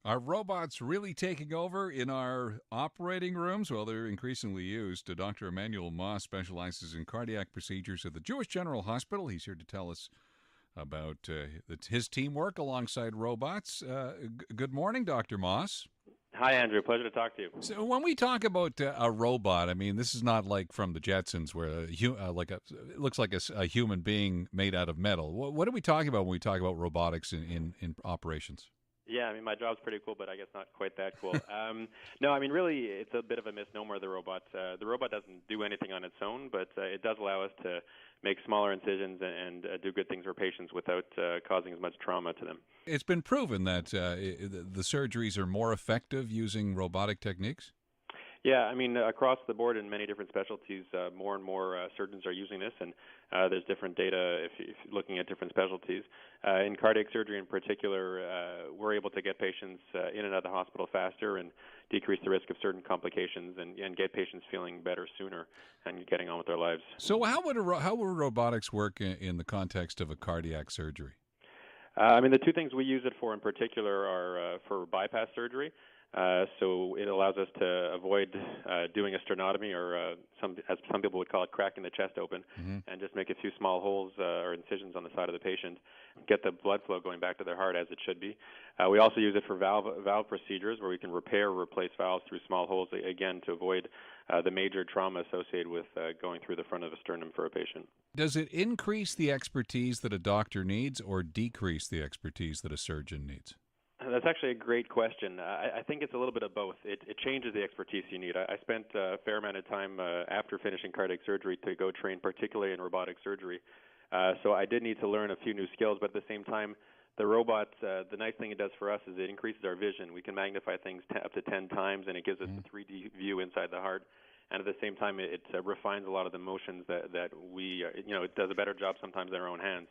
Are robots really taking over in our operating rooms? Well, they're increasingly used. Dr. Emmanuel Moss specializes in cardiac procedures at the Jewish General Hospital. He's here to tell us about his teamwork alongside robots. Good morning, Dr. Moss. Hi, Andrew. Pleasure to talk to you. So, when we talk about a robot, I mean, this is not like from the Jetsons, where it looks like a human being made out of metal. What are we talking about when we talk about robotics in operations? Yeah, I mean, my job's pretty cool, but I guess not quite that cool. No, I mean, really, it's a bit of a misnomer, the robot. The robot doesn't do anything on its own, but it does allow us to make smaller incisions and do good things for patients without causing as much trauma to them. It's been proven that the surgeries are more effective using robotic techniques. Yeah, I mean, across the board in many different specialties, more and more surgeons are using this, and there's different data if you're looking at different specialties. In cardiac surgery in particular, we're able to get patients in and out of the hospital faster and decrease the risk of certain complications and get patients feeling better sooner and getting on with their lives. So, how would robotics work in the context of a cardiac surgery? I mean, the two things we use it for in particular are for bypass surgery. So it allows us to avoid doing a sternotomy, or as some people would call it, cracking the chest open, Mm-hmm. and just make a few small holes or incisions on the side of the patient, get the blood flow going back to their heart as it should be. We also use it for valve procedures, where we can repair or replace valves through small holes, again, to avoid the major trauma associated with going through the front of the sternum for a patient. Does it increase the expertise that a doctor needs, or decrease the expertise that a surgeon needs? That's actually a great question. I think it's a little bit of both. It changes the expertise you need. I spent a fair amount of time after finishing cardiac surgery to go train, particularly in robotic surgery. So I did need to learn a few new skills, but at the same time, the robot, the nice thing it does for us is it increases our vision. We can magnify things up to 10 times, and it gives us a 3D view inside the heart. And at the same time, it refines a lot of the motions that we, it does a better job sometimes in our own hands.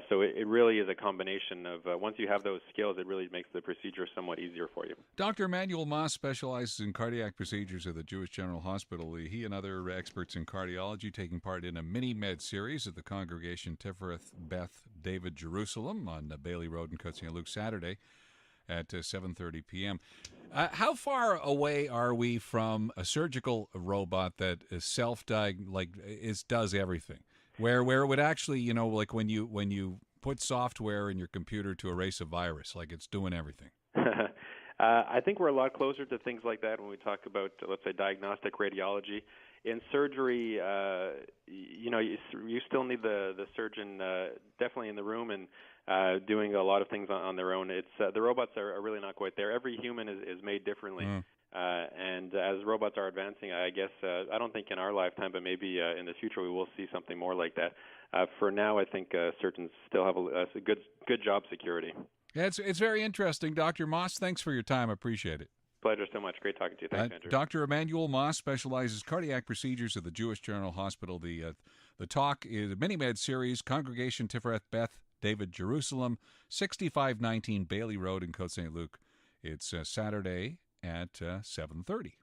So it really is a combination of once you have those skills, it really makes the procedure somewhat easier for you. Dr. Emmanuel Moss specializes in cardiac procedures at the Jewish General Hospital. He and other experts in cardiology taking part in a mini-med series at the Congregation Tifereth Beth David Jerusalem on Bailey Road in Côte Saint-Luc Saturday at 7:30 p.m. How far away are we from a surgical robot that is does everything? Where it would actually, like when you put software in your computer to erase a virus, like it's doing everything. I think we're a lot closer to things like that when we talk about, let's say, diagnostic radiology. In surgery, you still need the surgeon definitely in the room and doing a lot of things on their own. It's the robots are really not quite there. Every human is made differently. And as robots are advancing, I guess, I don't think in our lifetime, but maybe in the future we will see something more like that. For now, I think surgeons still have a good job security. Yeah, it's very interesting. Dr. Moss, thanks for your time. I appreciate it. Pleasure so much. Great talking to you. Thanks, Andrew. Dr. Emmanuel Moss specializes cardiac procedures at the Jewish General Hospital. The talk is a mini-med series, Congregation Tifereth Beth David Jerusalem, 6519 Bailey Road in Côte Saint-Luc. It's Saturday at 7:30.